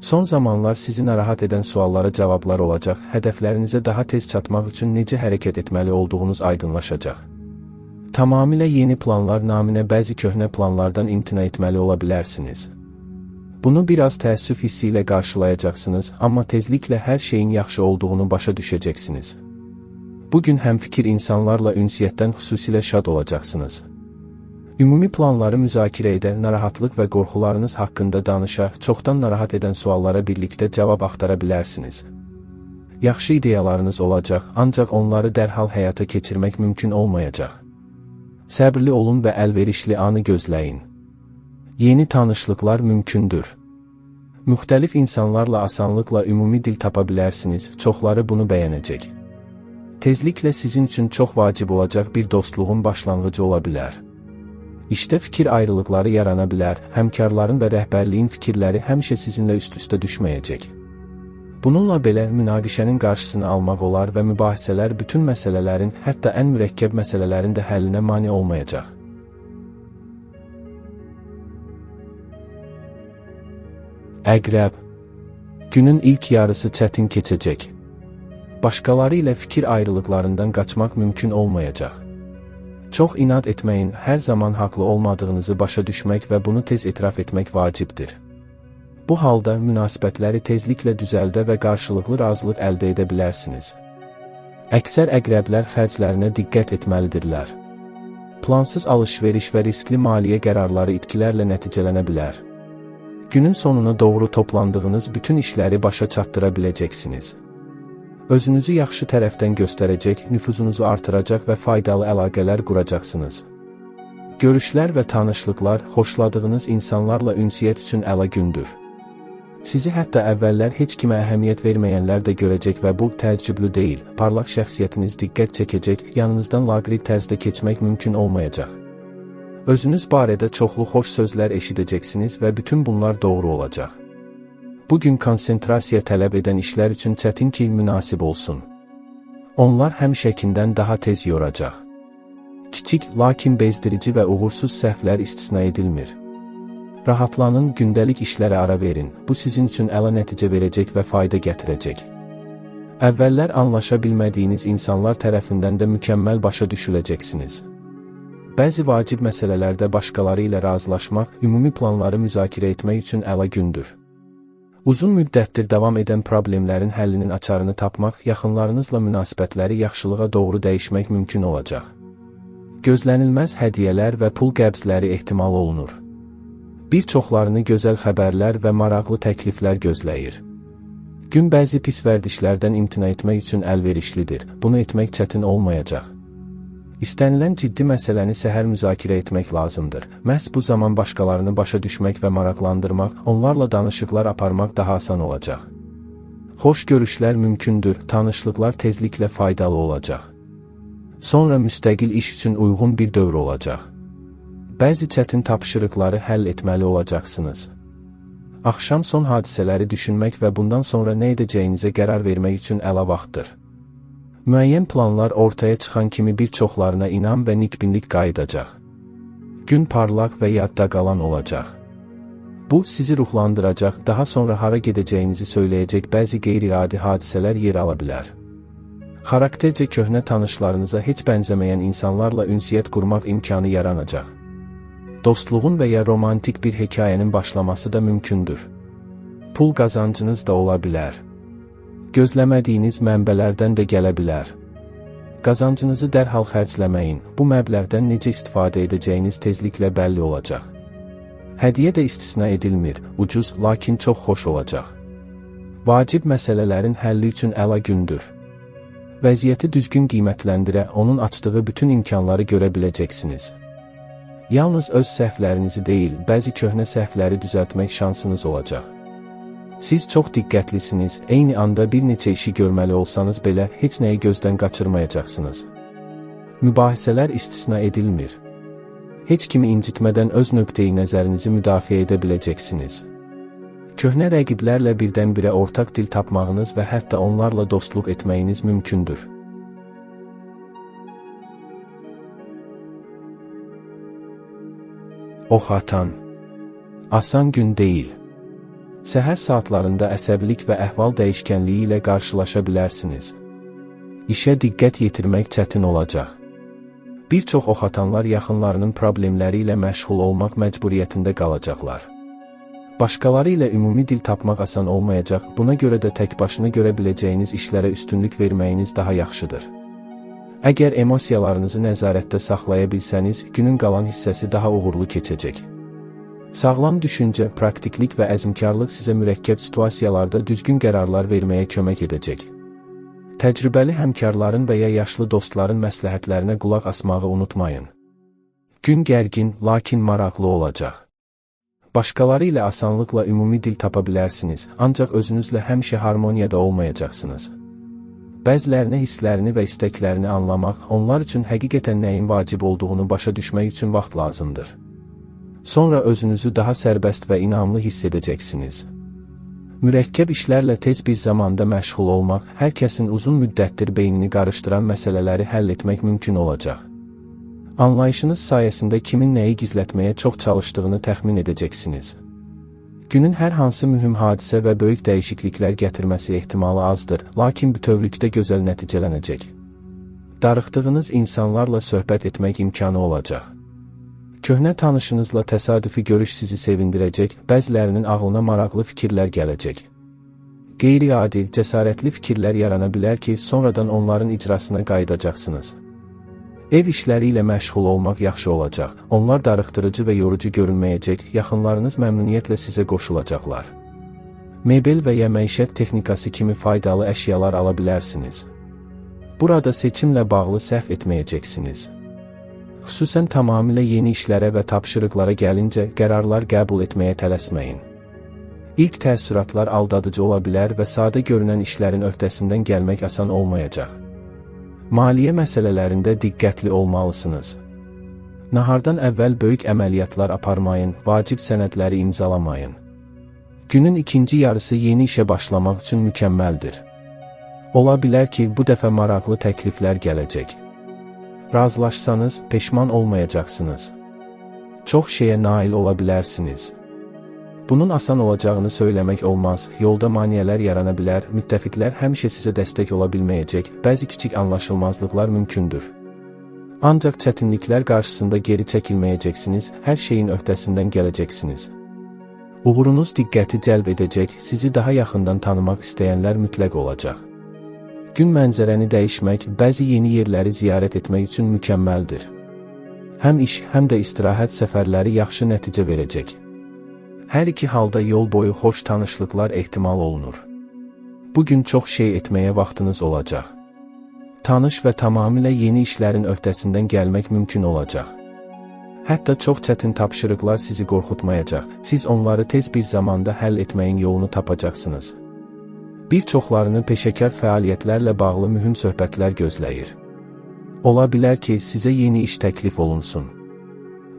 Son zamanlar sizi narahat edən suallara cavablar olacaq, hədəflərinizə daha tez çatmaq üçün necə hərəkət etməli olduğunuz aydınlaşacaq. Tamamilə yeni planlar naminə bəzi köhnə planlardan imtina etməli ola bilərsiniz. Bunu biraz təəssüf hissi ilə qarşılayacaqsınız, amma tezliklə hər şeyin yaxşı olduğunu başa düşəcəksiniz. Bugün həmfikir insanlarla ünsiyyətdən xüsusilə şad olacaqsınız. Ümumi planları müzakirə edə, narahatlıq və qorxularınız haqqında danışa, çoxdan narahat edən suallara birlikdə cavab axtara bilərsiniz. Yaxşı ideyalarınız olacaq, ancaq onları dərhal həyata keçirmək mümkün olmayacaq. Səbirli olun və əlverişli anı gözləyin. Yeni tanışlıqlar mümkündür. Müxtəlif insanlarla asanlıqla ümumi dil tapa bilərsiniz, çoxları bunu bəyənəcək. Tezliklə sizin üçün çox vacib olacaq bir dostluğun başlanğıcı ola bilər. İşdə fikir ayrılıqları yarana bilər, həmkarların və rəhbərliyin fikirləri həmişə sizinlə üst-üstə düşməyəcək. Bununla belə münaqişənin qarşısını almaq olar və mübahisələr bütün məsələlərin, hətta ən mürəkkəb məsələlərin də həllinə mane olmayacaq. Əqrəb. Günün ilk yarısı çətin keçəcək. Başqaları ilə fikir ayrılıqlarından qaçmaq mümkün olmayacaq. Çox inad etməyin, hər zaman haqlı olmadığınızı başa düşmək və bunu tez etiraf etmək vacibdir. Bu halda münasibətləri tezliklə düzəldə və qarşılıqlı razılıq əldə edə bilərsiniz. Əksər əqrəblər xərclərinə diqqət etməlidirlər. Plansız alış-veriş və riskli maliyyə qərarları itkilərlə nəticələnə bilər. Günün sonuna doğru toplandığınız bütün işləri başa çatdıra biləcəksiniz. Özünüzü yaxşı tərəfdən göstərəcək, nüfuzunuzu artıracaq və faydalı əlaqələr quracaqsınız. Görüşlər və tanışlıqlar, xoşladığınız insanlarla ünsiyyət üçün əla gündür. Sizi hətta əvvəllər heç kimə əhəmiyyət verməyənlər də görəcək və bu təəccüblü deyil, parlaq şəxsiyyətiniz diqqət çəkəcək, yanınızdan laqeyd tərzdə keçmək mümkün olmayacaq. Özünüz barədə çoxlu xoş sözlər eşidəcəksiniz və bütün bunlar doğru olacaq. Bugün konsentrasiya tələb edən işlər üçün çətin ki, münasib olsun. Onlar həmişəkindən daha tez yoracaq. Kiçik, lakin bezdirici və uğursuz səhvlər istisna edilmir. Rahatlanın, gündəlik işlərə ara verin, bu sizin üçün əla nəticə verəcək və fayda gətirəcək. Əvvəllər anlaşa bilmədiyiniz insanlar tərəfindən də mükəmməl başa düşüləcəksiniz. Bəzi vacib məsələlərdə başqaları ilə razılaşmaq, ümumi planları müzakirə etmək üçün əla gündür. Uzun müddətdir davam edən problemlərin həllinin açarını tapmaq, yaxınlarınızla münasibətləri yaxşılığa doğru dəyişmək mümkün olacaq. Gözlənilməz hədiyyələr və pul qəbzləri ehtimal olunur. Bir çoxlarını gözəl xəbərlər və maraqlı təkliflər gözləyir. Gün bəzi pis vərdişlərdən imtina etmək üçün əlverişlidir, bunu etmək çətin olmayacaq. İstənilən ciddi məsələni səhər müzakirə etmək lazımdır. Məhz bu zaman başqalarını başa düşmək və maraqlandırmaq, onlarla danışıqlar aparmaq daha asan olacaq. Xoş görüşlər mümkündür, tanışlıqlar tezliklə faydalı olacaq. Sonra müstəqil iş üçün uyğun bir dövr olacaq. Bəzi çətin tapşırıqları həll etməli olacaqsınız. Axşam son hadisələri düşünmək və bundan sonra nə edəcəyinizə qərar vermək üçün əla vaxtdır. Müəyyən planlar ortaya çıxan kimi bir çoxlarına inam və nikbinlik qayıdacaq. Gün parlaq və yadda qalan olacaq. Bu, sizi ruhlandıracaq, daha sonra hara gedəcəyinizi söyləyəcək bəzi qeyri-adi hadisələr yer ala bilər. Xaraktercə köhnə tanışlarınıza heç bənzəməyən insanlarla ünsiyyət qurmaq imkanı yaranacaq. Dostluğun və ya romantik bir hekayənin başlaması da mümkündür. Pul qazancınız da ola bilər. gözləmədiyiniz mənbələrdən də gələ bilər. Qazancınızı dərhal xərcləməyin, bu məbləğdən necə istifadə edəcəyiniz tezliklə bəlli olacaq. Hədiyyə də istisna edilmir, ucuz, lakin çox xoş olacaq. Vacib məsələlərin həlli üçün əla gündür. Vəziyyəti düzgün qiymətləndirə, onun açdığı bütün imkanları görə biləcəksiniz. Yalnız öz səhvlərinizi deyil, bəzi köhnə səhvləri düzəltmək şansınız olacaq. Siz çox diqqətlisiniz, eyni anda bir neçə işi görməli olsanız belə heç nəyi gözdən qaçırmayacaqsınız. Mübahisələr istisna edilmir. Heç kimi incitmədən öz nöqteyi nəzərinizi müdafiə edə biləcəksiniz. Köhnə rəqiblərlə birdən-birə ortaq dil tapmağınız və hətta onlarla dostluq etməyiniz mümkündür. Ox atan. Asan gün deyil. Səhər saatlarında əsəbilik və əhval dəyişkənliyi ilə qarşılaşa bilərsiniz. İşə diqqət yetirmək çətin olacaq. Bir çox ox atanlar yaxınlarının problemləri ilə məşğul olmaq məcburiyyətində qalacaqlar. Başqaları ilə ümumi dil tapmaq asan olmayacaq, buna görə də tək başına görə biləcəyiniz işlərə üstünlük verməyiniz daha yaxşıdır. Əgər emosiyalarınızı nəzarətdə saxlaya bilsəniz, günün qalan hissəsi daha uğurlu keçəcək. Sağlam düşüncə, praktiklik və əzmkarlıq sizə mürəkkəb situasiyalarda düzgün qərarlar verməyə kömək edəcək. Təcrübəli həmkarların və ya yaşlı dostların məsləhətlərinə qulaq asmağı unutmayın. Gün gərgin, lakin maraqlı olacaq. Başqaları ilə asanlıqla ümumi dil tapa bilərsiniz, ancaq özünüzlə həmişə harmoniyada olmayacaqsınız. Bəzilərinə hisslərini və istəklərini anlamaq, onlar üçün həqiqətən nəyin vacib olduğunu başa düşmək üçün vaxt lazımdır. Sonra özünüzü daha sərbəst və inamlı hiss edəcəksiniz. Mürəkkəb işlərlə tez bir zamanda məşğul olmaq, hər kəsin uzun müddətdir beynini qarışdıran məsələləri həll etmək mümkün olacaq. Anlayışınız sayəsində kimin nəyi gizlətməyə çox çalışdığını təxmin edəcəksiniz. Günün hər hansı mühüm hadisə və böyük dəyişikliklər gətirməsi ehtimalı azdır, lakin bütövlükdə gözəl nəticələnəcək. Darıxdığınız insanlarla söhbət etmək imkanı olacaq. Köhnə tanışınızla təsadüfi görüş sizi sevindirəcək, bəzilərinin ağlına maraqlı fikirlər gələcək. Qeyri-adi, cəsarətli fikirlər yarana bilər ki, sonradan onların icrasına qayıdacaqsınız. Ev işləri ilə məşğul olmaq yaxşı olacaq, onlar darıxdırıcı və yorucu görünməyəcək, yaxınlarınız məmnuniyyətlə sizə qoşulacaqlar. Mebel və ya məişət texnikası kimi faydalı əşyalar ala bilərsiniz. Burada seçimlə bağlı səhv etməyəcəksiniz. Xüsusən tamamilə yeni işlərə və tapşırıqlara gəlincə, qərarlar qəbul etməyə tələsməyin. İlk təəssüratlar aldadıcı ola bilər və sadə görünən işlərin öhdəsindən gəlmək asan olmayacaq. Maliyyə məsələlərində diqqətli olmalısınız. Nahardan əvvəl böyük əməliyyatlar aparmayın, vacib sənədləri imzalamayın. Günün ikinci yarısı yeni işə başlamaq üçün mükəmməldir. Ola bilər ki, bu dəfə maraqlı təkliflər gələcək. Razılaşsanız, peşman olmayacaqsınız. Çox şeyə nail ola bilərsiniz. Bunun asan olacağını söyləmək olmaz, yolda maneələr yarana bilər, müttəfiqlər həmişə sizə dəstək ola bilməyəcək, bəzi kiçik anlaşılmazlıqlar mümkündür. Ancaq çətinliklər qarşısında geri çəkilməyəcəksiniz, hər şeyin öhdəsindən gələcəksiniz. Uğurunuz diqqəti cəlb edəcək, sizi daha yaxından tanımaq istəyənlər mütləq olacaq. Gün mənzərəni dəyişmək, bəzi yeni yerləri ziyarət etmək üçün mükəmməldir. Həm iş, həm də istirahət səfərləri yaxşı nəticə verəcək. Hər iki halda yol boyu xoş tanışlıqlar ehtimal olunur. Bugün çox şey etməyə vaxtınız olacaq. Tanış və tamamilə yeni işlərin öhdəsindən gəlmək mümkün olacaq. Hətta çox çətin tapşırıqlar sizi qorxutmayacaq, siz onları tez bir zamanda həll etməyin yolunu tapacaqsınız. Bir çoxlarını peşəkar fəaliyyətlərlə bağlı mühüm söhbətlər gözləyir. Ola bilər ki, sizə yeni iş təklif olunsun.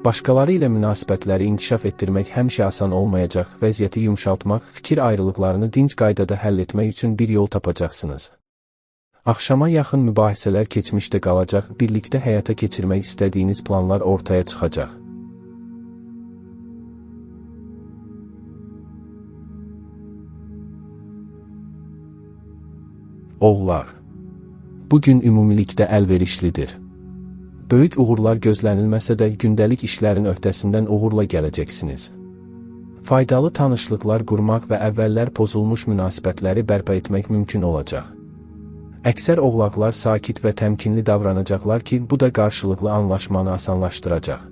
Başqaları ilə münasibətləri inkişaf etdirmək həmişə asan olmayacaq, vəziyyəti yumşaltmaq, fikir ayrılıqlarını dinc qaydada həll etmək üçün bir yol tapacaqsınız. Axşama yaxın mübahisələr keçmişdə qalacaq, birlikdə həyata keçirmək istədiyiniz planlar ortaya çıxacaq. Oğlaq. Bugün ümumilikdə əlverişlidir. Böyük uğurlar gözlənilməsə də gündəlik işlərin öhdəsindən uğurla gələcəksiniz. Faydalı tanışlıqlar qurmaq və əvvəllər pozulmuş münasibətləri bərpa etmək mümkün olacaq. Əksər oğlaqlar sakit və təmkinli davranacaqlar ki, bu da qarşılıqlı anlaşmanı asanlaşdıracaq.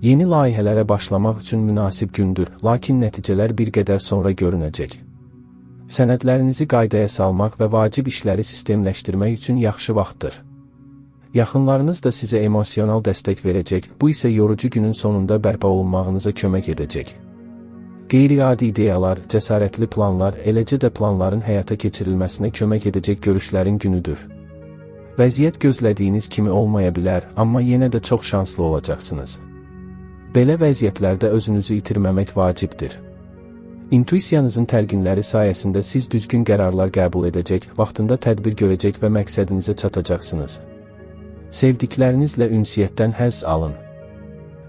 Yeni layihələrə başlamaq üçün münasib gündür, lakin nəticələr bir qədər sonra görünəcək. Sənədlərinizi qaydaya salmaq və vacib işləri sistemləşdirmək üçün yaxşı vaxtdır. Yaxınlarınız da sizə emosional dəstək verəcək, bu isə yorucu günün sonunda bərpa olunmağınıza kömək edəcək. Qeyri-adi ideyalar, cəsarətli planlar, eləcə də planların həyata keçirilməsinə kömək edəcək görüşlərin günüdür. Vəziyyət gözlədiyiniz kimi olmaya bilər, amma yenə də çox şanslı olacaqsınız. Belə vəziyyətlərdə özünüzü itirməmək vacibdir. İntuisiyanızın təlqinləri sayəsində siz düzgün qərarlar qəbul edəcək, vaxtında tədbir görəcək və məqsədinizə çatacaqsınız. Sevdiklərinizlə ünsiyyətdən həzz alın.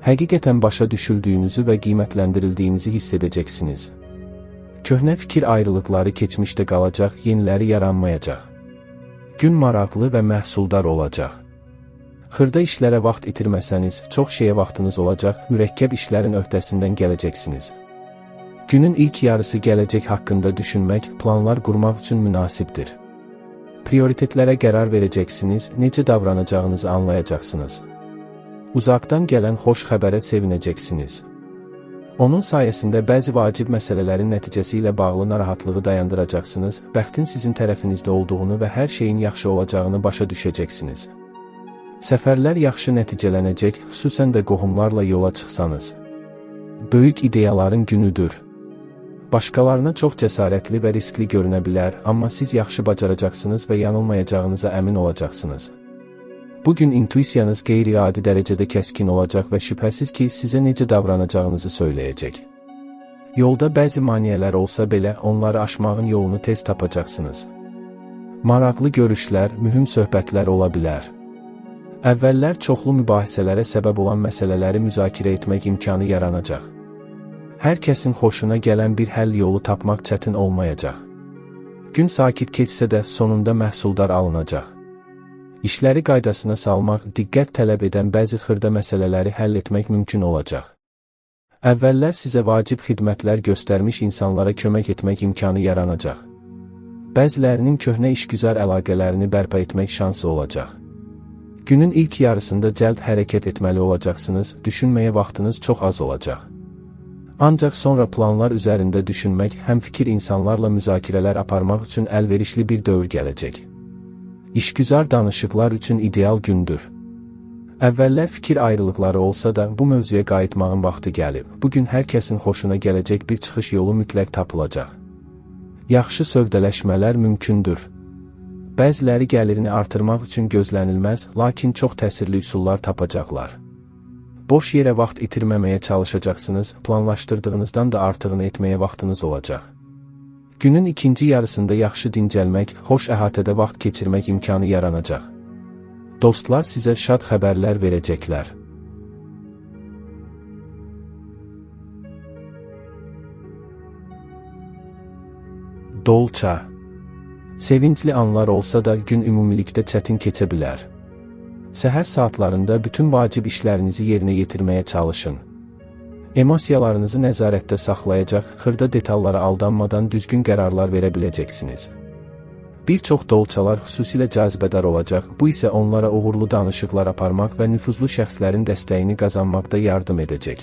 Həqiqətən başa düşüldüyünüzü və qiymətləndirildiyinizi hiss edəcəksiniz. Köhnə fikir ayrılıqları keçmişdə qalacaq, yeniləri yaranmayacaq. Gün maraqlı və məhsuldar olacaq. Xırda işlərə vaxt itirməsəniz, çox şeyə vaxtınız olacaq, mürəkkəb işlərin öhdəsindən gələcəksiniz. Günün ilk yarısı gələcək haqqında düşünmək, planlar qurmaq üçün münasibdir. Prioritetlərə qərar verəcəksiniz, necə davranacağınızı anlayacaqsınız. Uzaqdan gələn xoş xəbərə sevinəcəksiniz. Onun sayəsində bəzi vacib məsələlərin nəticəsi ilə bağlı narahatlığı dayandıracaqsınız, bəxtin sizin tərəfinizdə olduğunu və hər şeyin yaxşı olacağını başa düşəcəksiniz. Səfərlər yaxşı nəticələnəcək, xüsusən də qohumlarla yola çıxsanız. Böyük ideyaların günüdür. Başqalarına çox cəsarətli və riskli görünə bilər, amma siz yaxşı bacaracaqsınız və yanılmayacağınıza əmin olacaqsınız. Bugün intuisiyanız qeyri-adi dərəcədə kəskin olacaq və şübhəsiz ki, sizə necə davranacağınızı söyləyəcək. Yolda bəzi maneələr olsa belə, onları aşmağın yolunu tez tapacaqsınız. Maraqlı görüşlər, mühüm söhbətlər ola bilər. Əvvəllər çoxlu mübahisələrə səbəb olan məsələləri müzakirə etmək imkanı yaranacaq. Hər kəsin xoşuna gələn bir həll yolu tapmaq çətin olmayacaq. Gün sakit keçsə də sonunda məhsuldar alınacaq. İşləri qaydasına salmaq, diqqət tələb edən bəzi xırda məsələləri həll etmək mümkün olacaq. Əvvəllər sizə vacib xidmətlər göstərmiş insanlara kömək etmək imkanı yaranacaq. Bəzilərinin köhnə işgüzar əlaqələrini bərpa etmək şansı olacaq. Günün ilk yarısında cəld hərəkət etməli olacaqsınız, düşünməyə vaxtınız çox az olacaq. Ancaq sonra planlar üzərində düşünmək, həmfikir insanlarla müzakirələr aparmaq üçün əlverişli bir dövr gələcək. İşgüzar danışıqlar üçün ideal gündür. Əvvəllər fikir ayrılıqları olsa da, bu mövzuya qayıtmağın vaxtı gəlib. Bugün hər kəsin xoşuna gələcək bir çıxış yolu mütləq tapılacaq. Yaxşı sövdələşmələr mümkündür. Bəziləri gəlirini artırmaq üçün gözlənilməz, lakin çox təsirli üsullar tapacaqlar. Boş yerə vaxt itirməməyə çalışacaqsınız, planlaşdırdığınızdan da artığını etməyə vaxtınız olacaq. Günün ikinci yarısında yaxşı dincəlmək, xoş əhatədə vaxt keçirmək imkanı yaranacaq. Dostlar sizə şad xəbərlər verəcəklər. Dolça. Sevincli anlar olsa da gün ümumilikdə çətin keçə bilər. Səhər saatlarında bütün vacib işlərinizi yerinə yetirməyə çalışın. Emosiyalarınızı nəzarətdə saxlayacaq, xırda detallara aldanmadan düzgün qərarlar verə biləcəksiniz. Bir çox dolçalar xüsusilə cazibədar olacaq, bu isə onlara uğurlu danışıqlar aparmaq və nüfuzlu şəxslərin dəstəyini qazanmaqda yardım edəcək.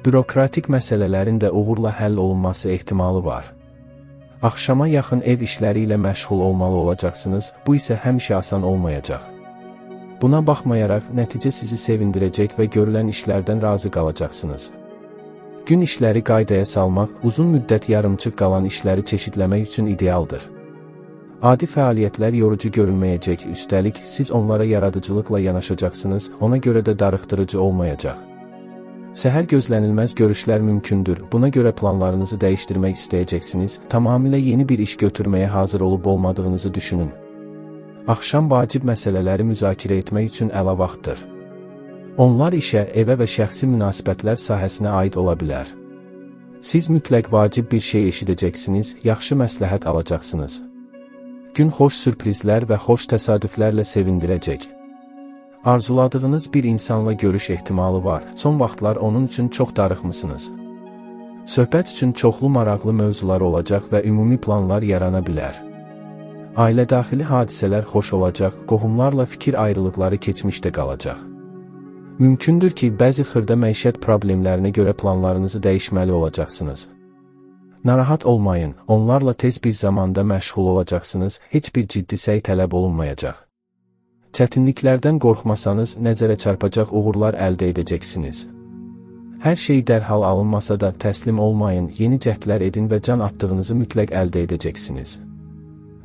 Bürokratik məsələlərin də uğurla həll olunması ehtimalı var. Axşama yaxın ev işləri ilə məşğul olmalı olacaqsınız, bu isə həmişə asan olmayacaq. Buna baxmayaraq, nəticə sizi sevindirəcək və görülən işlərdən razı qalacaqsınız. Gün işləri qaydaya salmaq, uzun müddət yarımçıq qalan işləri çeşidləmək üçün idealdır. Adi fəaliyyətlər yorucu görünməyəcək, üstəlik, siz onlara yaradıcılıqla yanaşacaqsınız, ona görə də darıxdırıcı olmayacaq. Səhər gözlənilməz görüşlər mümkündür, buna görə planlarınızı dəyişdirmək istəyəcəksiniz, tamamilə yeni bir iş götürməyə hazır olub olmadığınızı düşünün. Axşam vacib məsələləri müzakirə etmək üçün əla vaxtdır. Onlar işə, evə və şəxsi münasibətlər sahəsinə aid ola bilər. Siz mütləq vacib bir şey eşidəcəksiniz, yaxşı məsləhət alacaqsınız. Gün xoş sürprizlər və xoş təsadüflərlə sevindirəcək. Arzuladığınız bir insanla görüş ehtimalı var, son vaxtlar onun üçün çox darıxmısınız. Söhbət üçün çoxlu maraqlı mövzular olacaq və ümumi planlar yarana bilər. Ailə daxili hadisələr xoş olacaq, qohumlarla fikir ayrılıqları keçmişdə qalacaq. Mümkündür ki, bəzi xırda məişət problemlərinə görə planlarınızı dəyişməli olacaqsınız. Narahat olmayın, onlarla tez bir zamanda məşğul olacaqsınız, heç bir ciddi səy tələb olunmayacaq. Çətinliklərdən qorxmasanız, nəzərə çarpacaq uğurlar əldə edəcəksiniz. Hər şey dərhal alınmasa da təslim olmayın, yeni cəhdlər edin və can atdığınızı mütləq əldə edəcəksiniz.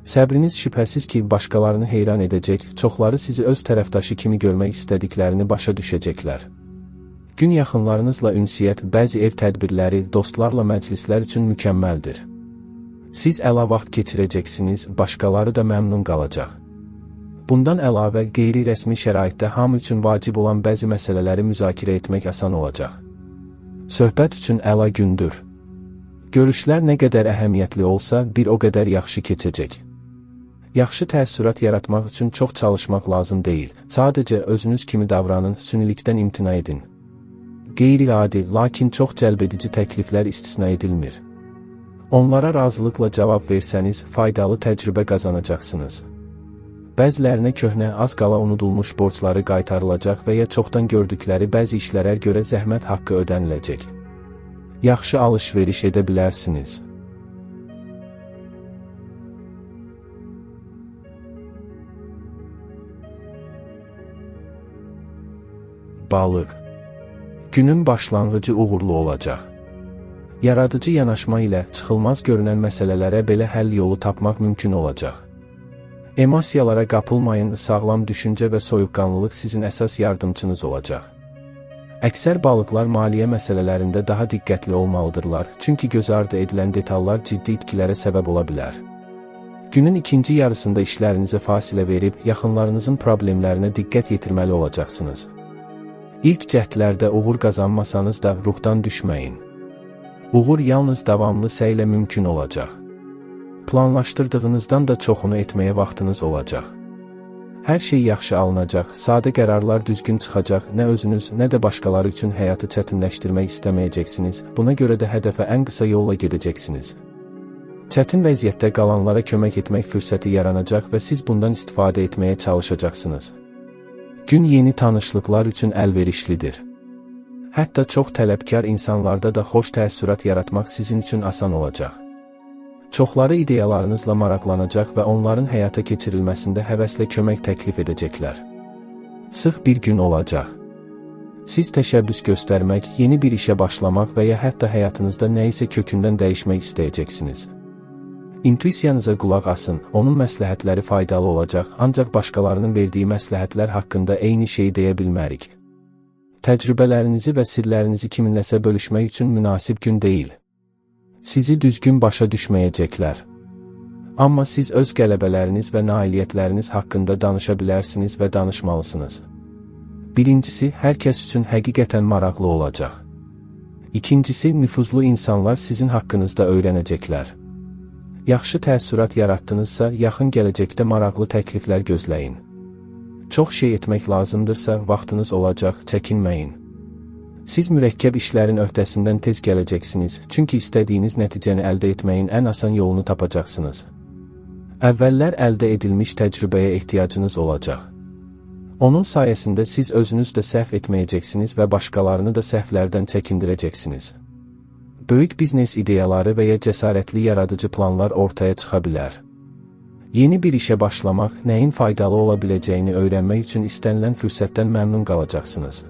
Səbriniz şübhəsiz ki, başqalarını heyran edəcək, çoxları sizi öz tərəfdaşı kimi görmək istədiklərini başa düşəcəklər. Gün yaxınlarınızla ünsiyyət, bəzi ev tədbirləri, dostlarla məclislər üçün mükəmməldir. Siz əla vaxt keçirəcəksiniz, başqaları da məmnun qalacaq. Bundan əlavə, qeyri-rəsmi şəraitdə hamı üçün vacib olan bəzi məsələləri müzakirə etmək asan olacaq. Söhbət üçün əla gündür. Görüşlər nə qədər əhəmiyyətli olsa, bir o qədər yaxşı keçəcək. Yaxşı təəssürat yaratmaq üçün çox çalışmaq lazım deyil. Sadəcə özünüz kimi davranın, sünilikdən imtina edin. Qeyri-adi, lakin çox cəlbedici təkliflər istisna edilmir. Onlara razılıqla cavab versəniz, faydalı təcrübə qazanacaqsınız. Bəzilərinə köhnə, az qala unudulmuş borcları qaytarılacaq və ya çoxdan gördükləri bəzi işlərə görə zəhmət haqqı ödəniləcək. Yaxşı alış-veriş edə bilərsiniz. Balıq. Günün başlanğıcı uğurlu olacaq. Yaradıcı yanaşma ilə çıxılmaz görünən məsələlərə belə həll yolu tapmaq mümkün olacaq. Emosiyalara qapılmayın, sağlam düşüncə və soyuqqanlılıq sizin əsas yardımçınız olacaq. Əksər balıqlar maliyyə məsələlərində daha diqqətli olmalıdırlar, çünki göz ardı edilən detallar ciddi itkilərə səbəb ola bilər. Günün ikinci yarısında işlərinizə fasilə verib, yaxınlarınızın problemlərinə diqqət yetirməli olacaqsınız. İlk cəhdlərdə uğur qazanmasanız da ruhdan düşməyin. Uğur yalnız davamlı səylə mümkün olacaq. Planlaşdırdığınızdan da çoxunu etməyə vaxtınız olacaq. Hər şey yaxşı alınacaq, sadə qərarlar düzgün çıxacaq, nə özünüz, nə də başqaları üçün həyatı çətinləşdirmək istəməyəcəksiniz, buna görə də hədəfə ən qısa yolla gedəcəksiniz. Çətin vəziyyətdə qalanlara kömək etmək fürsəti yaranacaq və siz bundan istifadə etməyə çalışacaqsınız. Gün yeni tanışlıqlar üçün əlverişlidir. Hətta çox tələbkar insanlarda da xoş təəssürat yaratmaq sizin üçün asan olacaq. Çoxları ideyalarınızla maraqlanacaq və onların həyata keçirilməsində həvəslə kömək təklif edəcəklər. Sıx bir gün olacaq. Siz təşəbbüs göstərmək, yeni bir işə başlamaq və ya hətta həyatınızda nəyisə kökündən dəyişmək istəyəcəksiniz. İntuisiyanıza qulaq asın, onun məsləhətləri faydalı olacaq, ancaq başqalarının verdiyi məsləhətlər haqqında eyni şey deyə bilmərik. Təcrübələrinizi və sirlərinizi kiminləsə bölüşmək üçün münasib gün deyil. Sizi düzgün başa düşməyəcəklər. Amma siz öz qələbələriniz və nailiyyətləriniz haqqında danışa bilərsiniz və danışmalısınız. Birincisi, hər kəs üçün həqiqətən maraqlı olacaq. İkincisi, nüfuzlu insanlar sizin haqqınızda öyrənəcəklər. Yaxşı təəssürat yaratdınızsa, yaxın gələcəkdə maraqlı təkliflər gözləyin. Çox şey etmək lazımdırsa, vaxtınız olacaq, çəkinməyin. Siz mürəkkəb işlərin öhdəsindən tez gələcəksiniz, çünki istədiyiniz nəticəni əldə etməyin ən asan yolunu tapacaqsınız. Əvvəllər əldə edilmiş təcrübəyə ehtiyacınız olacaq. Onun sayəsində siz özünüz də səhv etməyəcəksiniz və başqalarını da səhvlərdən çəkindirəcəksiniz. Böyük biznes ideyaları və ya cəsarətli yaradıcı planlar ortaya çıxa bilər. Yeni bir işə başlamaq, nəyin faydalı ola biləcəyini öyrənmək üçün istənilən fürsətdən məmnun qalacaqsınız.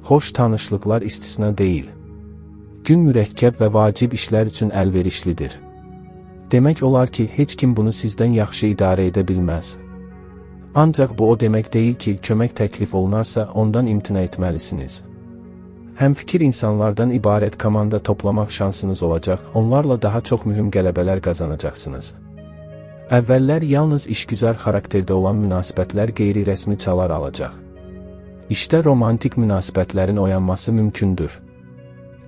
Xoş tanışlıqlar istisna deyil. Gün mürəkkəb və vacib işlər üçün əlverişlidir. Demək olar ki, heç kim bunu sizdən yaxşı idarə edə bilməz. Ancaq bu o demək deyil ki, kömək təklif olunarsa, ondan imtina etməlisiniz. Həmfikir insanlardan ibarət komanda toplamaq şansınız olacaq, onlarla daha çox mühüm qələbələr qazanacaqsınız. Əvvəllər yalnız işgüzar xarakterdə olan münasibətlər qeyri-rəsmi çalar alacaq. İşdə romantik münasibətlərin oyanması mümkündür.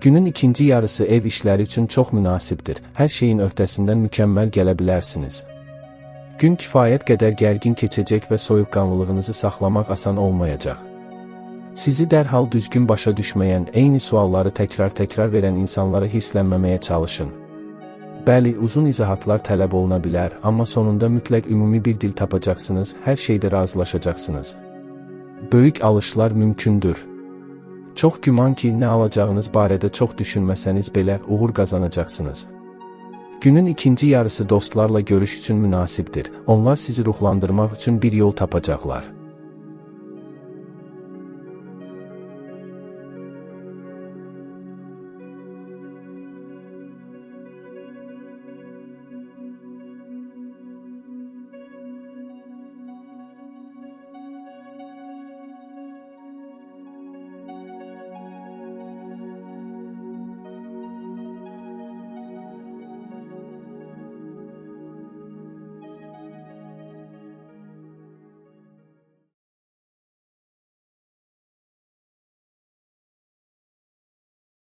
Günün ikinci yarısı ev işləri üçün çox münasibdir, hər şeyin öhdəsindən mükəmməl gələ bilərsiniz. Gün kifayət qədər gərgin keçəcək və soyuqqanlılığınızı saxlamaq asan olmayacaq. Sizi dərhal düzgün başa düşməyən, eyni sualları təkrar-təkrar verən insanlara hirslənməməyə çalışın. Bəli, uzun izahatlar tələb oluna bilər, amma sonunda mütləq ümumi bir dil tapacaqsınız, hər şeydə razılaşacaqsınız. Böyük alışlar mümkündür. Çox güman ki, nə alacağınız barədə çox düşünməsəniz belə uğur qazanacaqsınız. Günün ikinci yarısı dostlarla görüş üçün münasibdir. Onlar sizi ruhlandırmaq üçün bir yol tapacaqlar.